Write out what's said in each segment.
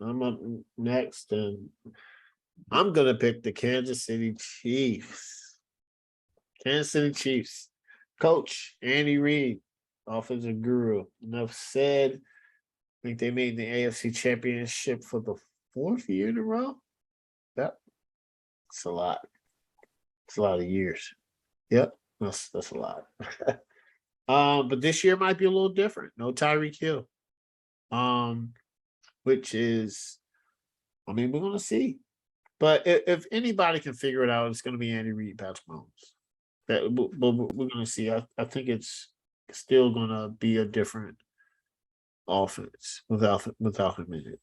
I'm up next, and I'm gonna pick the Kansas City Chiefs. Kansas City Chiefs. Coach Andy Reid, offensive guru. Enough said. I think they made the AFC Championship for the fourth year in a row. Yep. It's a lot. It's a lot of years. Yep. That's a lot. But this year might be a little different. No Tyreek Hill. Um, which is, I mean, we're gonna see. But if anybody can figure it out, it's gonna be Andy Reid, Patrick Mahomes. But we're gonna see. I think it's still gonna be a different offense without him in it.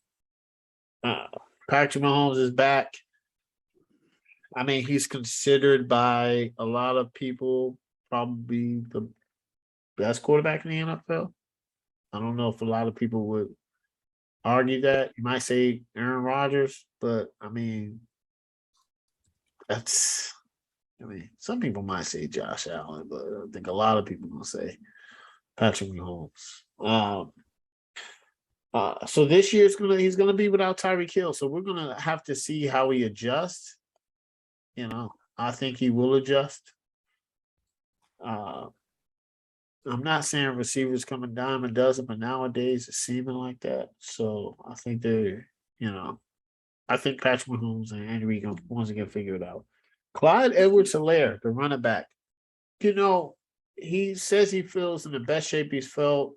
Patrick Mahomes is back. I mean, he's considered by a lot of people probably the best quarterback in the NFL. I don't know if a lot of people would argue that. You might say Aaron Rodgers, but I mean, some people might say Josh Allen, but I think a lot of people will say Patrick Mahomes. So this year he's gonna be without Tyreek Hill. So we're gonna have to see how he adjusts. I think he will adjust. I'm not saying receivers come a dime a dozen, but nowadays it's seeming like that. So I think I think Patrick Mahomes and Andy Reid once again figure it out. Clyde Edwards-Helaire, the running back. He says he feels in the best shape he's felt.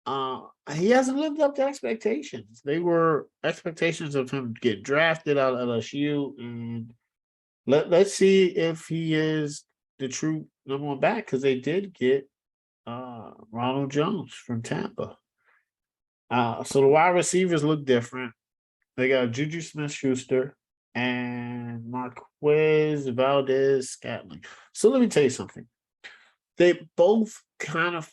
He hasn't lived up to expectations. They were expectations of him to get drafted out of LSU, and let's see if he is the true number one back, because they did get Ronald Jones from Tampa. So the wide receivers look different. They got Juju Smith-Schuster and Marquez Valdez-Scantling. So let me tell you something. They both kind of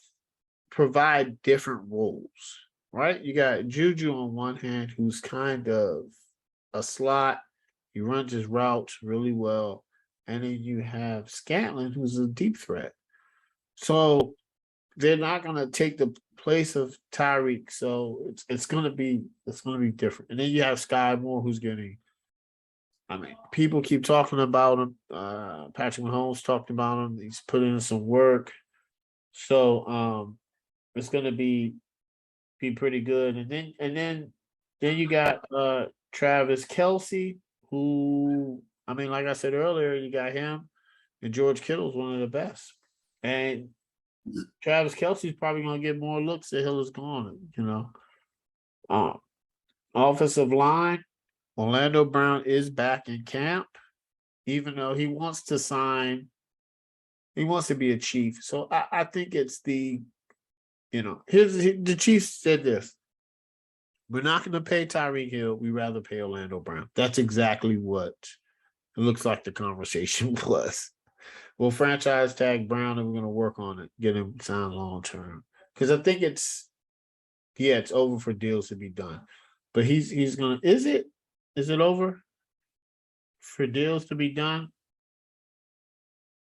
provide different roles, right? You got Juju on one hand, who's kind of a slot. He runs his routes really well. And then you have Scantling, who's a deep threat. So they're not going to take the place of Tyreek. So it's going to be different. And then you have Sky Moore, who's getting. I mean, people keep talking about him. Patrick Mahomes talked about him. He's putting in some work. So it's going to be pretty good. And then you got Travis Kelce, who, I mean, like I said earlier, you got him, and George Kittle's one of the best. And Travis Kelce's probably going to get more looks that Hill is gone. Offensive line, Orlando Brown is back in camp, even though he wants to be a Chief. So I think it's the Chiefs said this: we're not going to pay Tyreek Hill. We'd rather pay Orlando Brown. That's exactly what it looks like the conversation was. We'll franchise tag Brown, and we're going to work on it, get him signed long term. Because I think it's over for deals to be done. But he's going to. Is it over for deals to be done?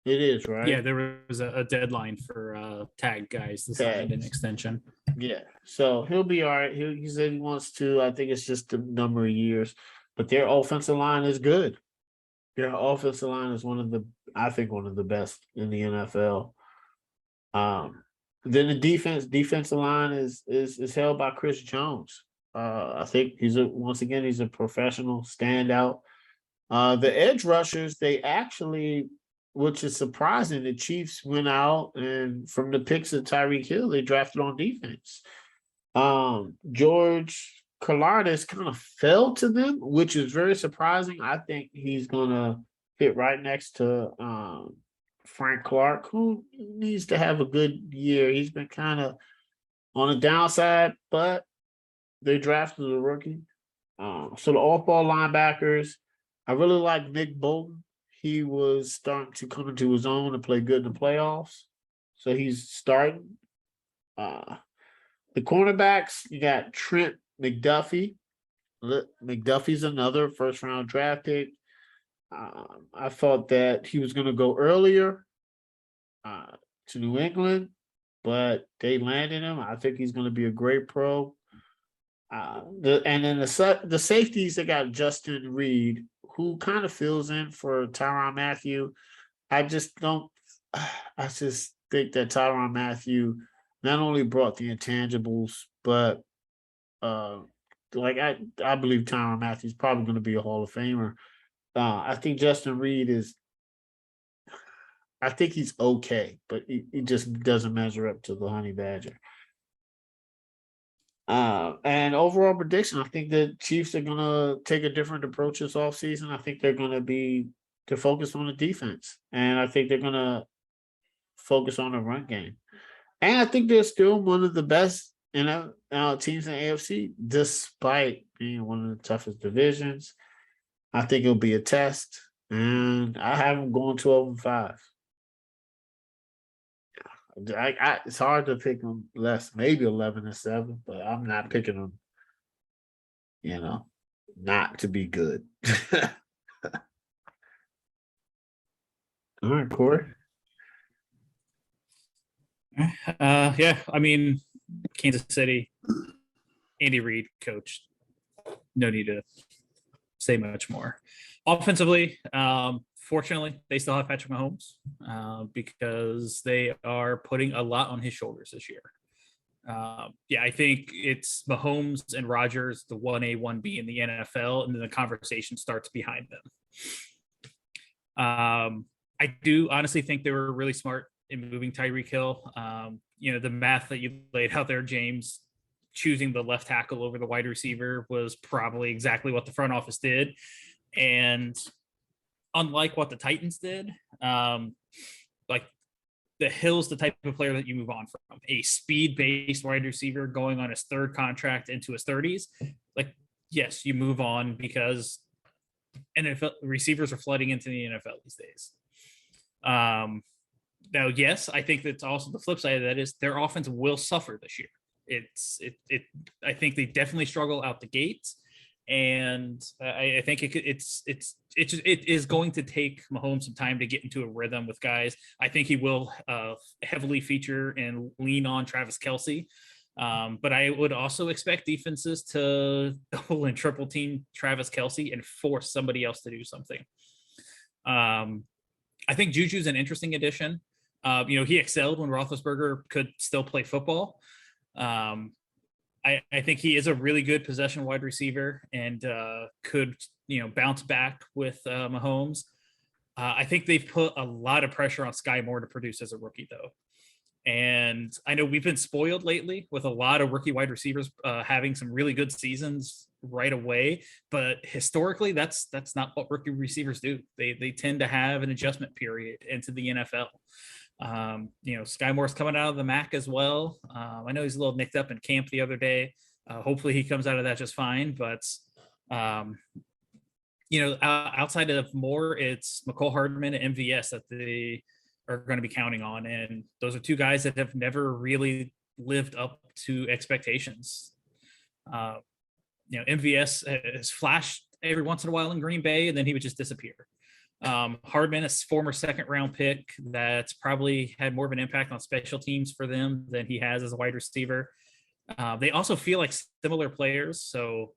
It is, right? Yeah, there was a deadline for tag guys to sign an extension. Yeah, so he'll be all right. He said he wants to. I think it's just a number of years, but their offensive line is good. Their offensive line is one of the best in the NFL. Then the defensive line is held by Chris Jones. I think he's a professional standout. The edge rushers, they actually, which is surprising, the Chiefs went out and from the picks of Tyreek Hill, they drafted on defense. George Karlaftis kind of fell to them, which is very surprising. I think he's gonna fit right next to Frank Clark, who needs to have a good year. He's been kind of on the downside, but they drafted a rookie. So the off-ball linebackers, I really like Nick Bolton. He was starting to come into his own and play good in the playoffs. So he's starting. The cornerbacks, you got Trent McDuffie. McDuffie's another first-round draft pick. I thought that he was going to go earlier to New England, but they landed him. I think he's going to be a great pro. And then the safeties, they got Justin Reed, who kind of fills in for Tyrann Mathieu. I just don't. I just think that Tyrann Mathieu not only brought the intangibles, but uh, like I believe Tyrann Mathieu is probably going to be a Hall of Famer. I think Justin Reed is. I think he's okay, but he just doesn't measure up to the Honey Badger. And overall prediction, I think the Chiefs are gonna take a different approach this offseason. I think they're focused on the defense, and I think they're gonna focus on the run game. And I think they're still one of the best, teams in the AFC, despite being one of the toughest divisions. I think it'll be a test, and I have them going 12-5. It's hard to pick them less, maybe 11-7, but I'm not picking them, not to be good. All right, Corey. Yeah, I mean, Kansas City, Andy Reid coached. No need to say much more. Offensively, fortunately, they still have Patrick Mahomes because they are putting a lot on his shoulders this year. Yeah, I think it's Mahomes and Rodgers, the 1A, 1B in the NFL, and then the conversation starts behind them. I do honestly think they were really smart in moving Tyreek Hill. The math that you laid out there, James, choosing the left tackle over the wide receiver was probably exactly what the front office did. And unlike what the Titans did, like the Hill's the type of player that you move on from. A speed-based wide receiver going on his third contract into his 30s. Like, yes, you move on because NFL receivers are flooding into the NFL these days. Now, yes, I think that's also the flip side of that is their offense will suffer this year. I think they definitely struggle out the gates, and I think it is going to take Mahomes some time to get into a rhythm with guys. I think he will heavily feature and lean on Travis Kelce, but I would also expect defenses to double and triple team Travis Kelce and force somebody else to do something. I think Juju's an interesting addition. He excelled when Roethlisberger could still play football. I think he is a really good possession wide receiver and could, bounce back with Mahomes. I think they've put a lot of pressure on Sky Moore to produce as a rookie, though. And I know we've been spoiled lately with a lot of rookie wide receivers having some really good seasons right away. But historically, that's not what rookie receivers do. They tend to have an adjustment period into the NFL. Sky Moore's coming out of the MAC as well. I know he's a little nicked up in camp the other day. Hopefully he comes out of that just fine. But, outside of Moore, it's McCole Hardman and MVS that they are going to be counting on. And those are two guys that have never really lived up to expectations. MVS has flashed every once in a while in Green Bay, and then he would just disappear. Hardman, a former second-round pick that's probably had more of an impact on special teams for them than he has as a wide receiver. They also feel like similar players. So,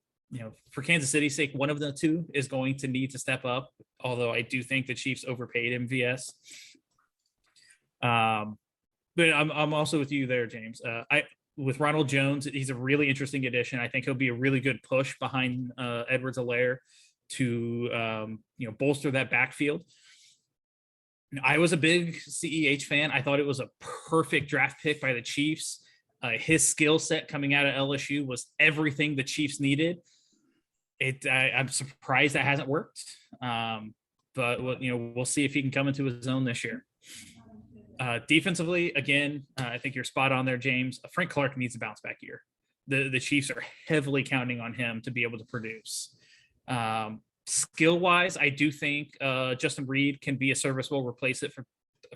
for Kansas City's sake, one of the two is going to need to step up, although I do think the Chiefs overpaid MVS. But I'm also with you there, James. With Ronald Jones, he's a really interesting addition. I think he'll be a really good push behind Edwards-Helaire to bolster that backfield. I was a big CEH fan. I thought it was a perfect draft pick by the Chiefs. His skill set coming out of LSU was everything the Chiefs needed. I'm surprised that hasn't worked. But we'll see if he can come into his own this year. Defensively, again, I think you're spot on there, James. Frank Clark needs a bounce back year. The Chiefs are heavily counting on him to be able to produce. Skill wise, I do think Justin Reed can be a serviceable replacement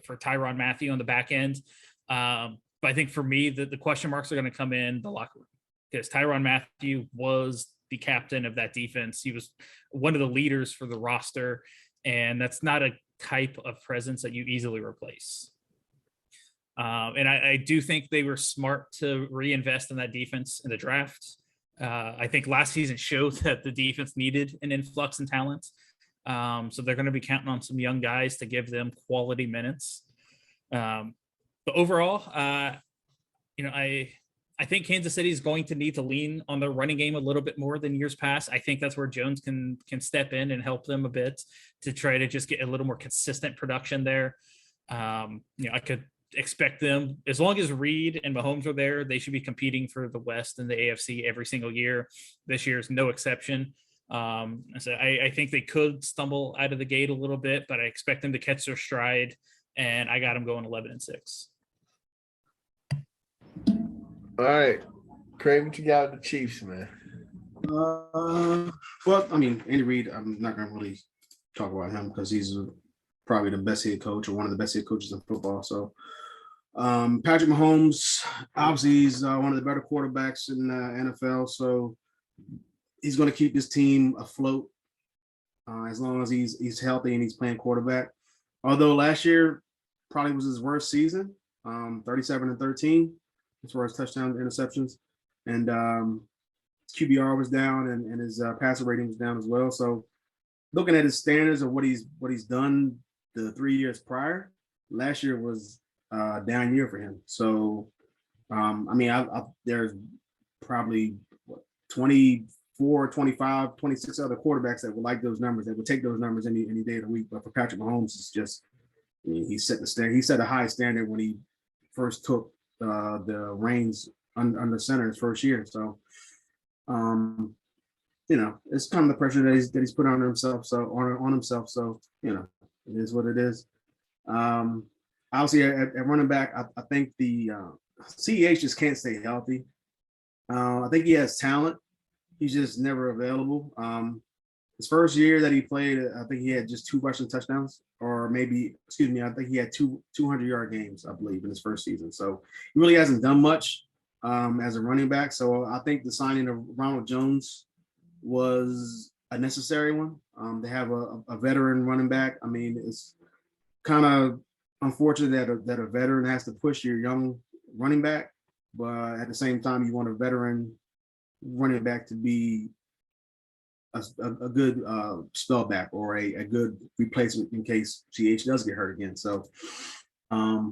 for Tyrann Mathieu on the back end. But I think for me, the question marks are going to come in the locker room because Tyrann Mathieu was the captain of that defense. He was one of the leaders for the roster, and that's not a type of presence that you easily replace. And I do think they were smart to reinvest in that defense in the draft. I think last season showed that the defense needed an influx in talent. So they're going to be counting on some young guys to give them quality minutes. But overall, I think Kansas City is going to need to lean on their running game a little bit more than years past. I think that's where Jones can step in and help them a bit to try to just get a little more consistent production there. I could expect them, as long as Reed and Mahomes are there, they should be competing for the West and the AFC every single year. This year is no exception. So I think they could stumble out of the gate a little bit, but I expect them to catch their stride, and I got them going 11-6. All right, Craig, what you got with the Chiefs, man? Well, I mean, Andy Reid, I'm not going to really talk about him because he's probably the best head coach or one of the best head coaches in football. So Patrick Mahomes, obviously he's one of the better quarterbacks in the NFL. So he's going to keep his team afloat as long as he's healthy and he's playing quarterback. Although last year probably was his worst season, 37-13 as far as touchdowns, interceptions, and QBR was down and his passer rating was down as well. So looking at his standards of what he's done the 3 years prior, last year was a down year for him. So I mean, there's probably 24, 25, 26 other quarterbacks that would like those numbers, that would take those numbers any day of the week. But for Patrick Mahomes, it's just, I mean, he set the standard. He set a high standard when he first took the reins under center his first year. So it's kind of the pressure that he's put on himself. So on himself. So it is what it is. Obviously at running back, I think the CEH just can't stay healthy. I think he has talent. He's just never available. His first year that he played, I think he had just 2 rushing touchdowns, or maybe, I think he had 200-yard games, I believe, in his first season. So he really hasn't done much as a running back. So I think the signing of Ronald Jones was a necessary one. They have a veteran running back. I mean, it's kind of unfortunate that a veteran has to push your young running back, but at the same time, you want a veteran running back to be a good spellback or a good replacement in case CH does get hurt again. So I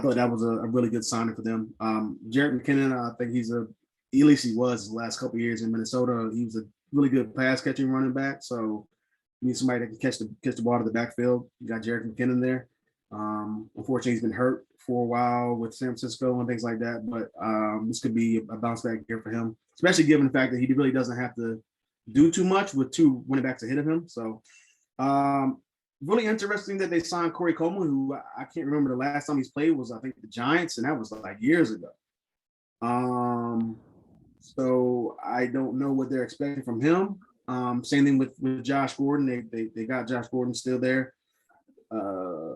thought that was a really good signing for them. Jerick McKinnon, I think at least he was the last couple of years in Minnesota. He was a really good pass catching running back. So you need somebody that can catch the ball to the backfield. You got Jerick McKinnon there. Unfortunately, he's been hurt for a while with San Francisco and things like that. But this could be a bounce back year for him, especially given the fact that he really doesn't have to do too much with 2 running backs ahead of him. So really interesting that they signed Corey Coleman, who I can't remember the last time he's played was, I think, the Giants, and that was like years ago. So I don't know what they're expecting from him. Same thing with Josh Gordon. They got Josh Gordon still there. I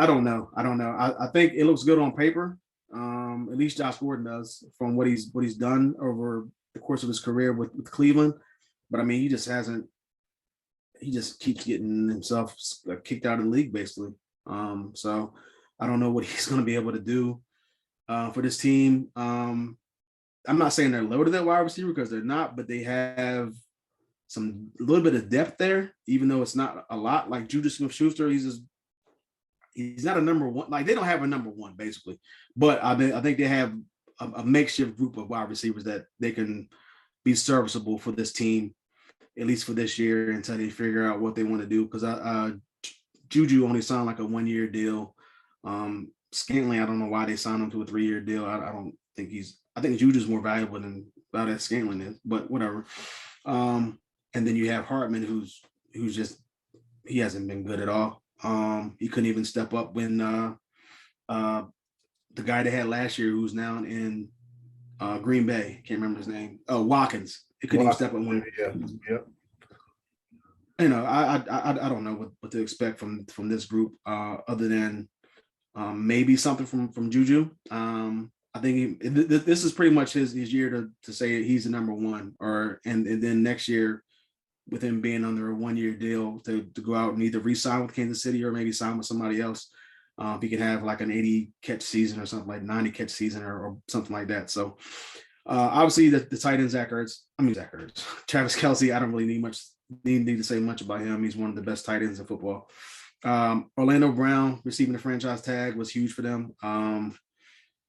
don't know. I think it looks good on paper. At least Josh Gordon does, from what he's done over the course of his career with Cleveland. But I mean, he just keeps getting himself kicked out of the league, basically. So I don't know what he's going to be able to do for this team. I'm not saying they're loaded at wide receiver, because they're not, but they have a little bit of depth there, even though it's not a lot. Like Juju Smith-Schuster, he's not a number one. Like, they don't have a number one, basically. But I think they have a makeshift group of wide receivers that they can be serviceable for this team, at least for this year, until they figure out what they want to do. Because Juju only signed like a 1-year deal. Scantling, I don't know why they signed him to a 3-year deal. I think Juju's more valuable than that Scantling is, but whatever. And then you have Hartman, who's just, he hasn't been good at all. He couldn't even step up when the guy they had last year, who's now in Green Bay, can't remember his name. Oh, Watkins. He couldn't even step up when. Yep. I don't know what to expect from this group, other than maybe something from Juju. I think this is pretty much his year to say he's the number one, and then next year, with him being under a 1-year deal, to go out and either re-sign with Kansas City or maybe sign with somebody else. He can have like an 80 catch season or something, like 90 catch season or something like that. So obviously the tight end Zach Ertz, Travis Kelce, I don't really need to say much about him. He's one of the best tight ends in football. Orlando Brown receiving the franchise tag was huge for them.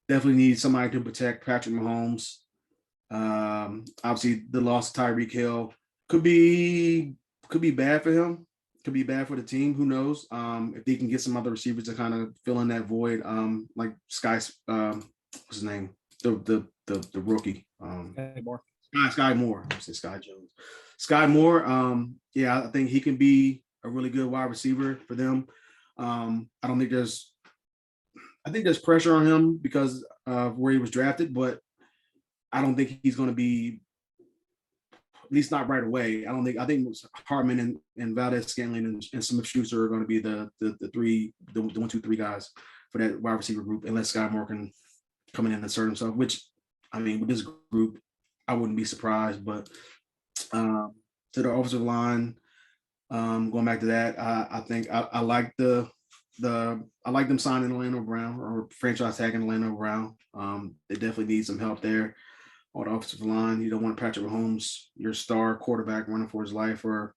Definitely need somebody to protect Patrick Mahomes. Obviously the loss of Tyreek Hill could be bad for him. Could be bad for the team. Who knows? If they can get some other receivers to kind of fill in that void, like what's his name? The rookie. More. Sky Moore. I say Sky Jones. Sky Moore. Yeah, I think he can be a really good wide receiver for them. I think there's pressure on him because of where he was drafted, but I don't think he's going to be, at least not right away. I think Hartman and Valdez-Scantling and Smith-Schuster are going to be the 1, 2, 3 guys for that wide receiver group, unless Sky Moore can come in and assert himself, which, I mean, with this group, I wouldn't be surprised. But to the offensive line, going back to that, I think I like I like them signing Orlando Brown or franchise tagging Orlando Brown. They definitely need some help there on the offensive line. You don't want Patrick Mahomes, your star quarterback, running for his life, or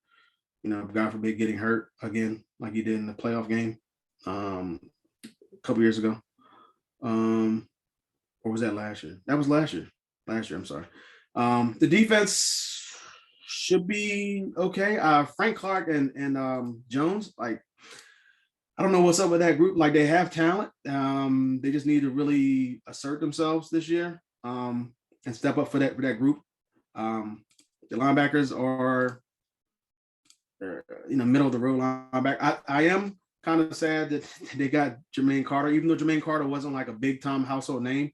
God forbid, getting hurt again like he did in the playoff game a couple years ago. Or was that last year? That was last year. Last year, I'm sorry. The defense should be okay. Frank Clark and Jones, like, I don't know what's up with that group. Like, they have talent. They just need to really assert themselves this year and step up for that group. The linebackers are, middle of the road linebacker. I am kind of sad that they got Jermaine Carter, even though Jermaine Carter wasn't like a big time household name.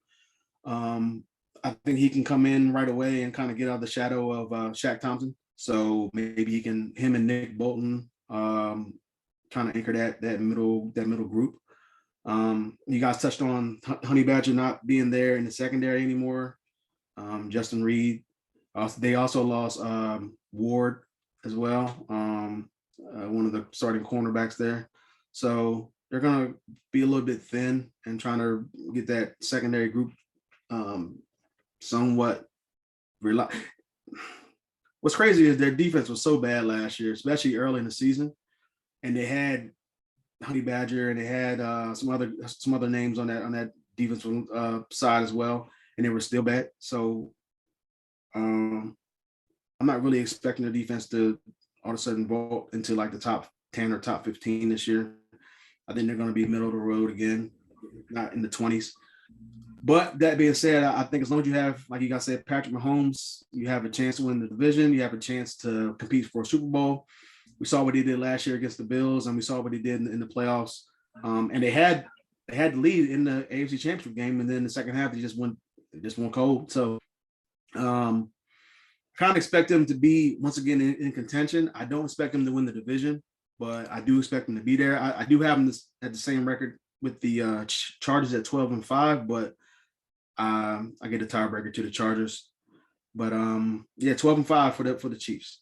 I think he can come in right away and kind of get out of the shadow of Shaq Thompson. So maybe him and Nick Bolton kind of anchor that middle group. You guys touched on Honey Badger not being there in the secondary anymore. Justin Reed. They also lost Ward as well, one of the starting cornerbacks there. So they're going to be a little bit thin and trying to get that secondary group somewhat What's crazy is their defense was so bad last year, especially early in the season, and they had Honey Badger and they had some other names on that defensive side as well, and they were still bad. So I'm not really expecting the defense to all of a sudden vault into like the top 10 or top 15 this year. I think they're going to be middle of the road again, not in the 20s. But that being said, I think as long as you have, like you guys said, Patrick Mahomes, you have a chance to win the division. You have a chance to compete for a Super Bowl. We saw what he did last year against the Bills, and we saw what he did in the playoffs. And they had the lead in the AFC Championship game, and then in the second half they just went cold. So kind of expect them to be once again in contention. I don't expect them to win the division, but I do expect them to be there. I do have them at the same record with the Chargers at 12-5, but I get a tiebreaker to the Chargers. But 12-5 for the Chiefs.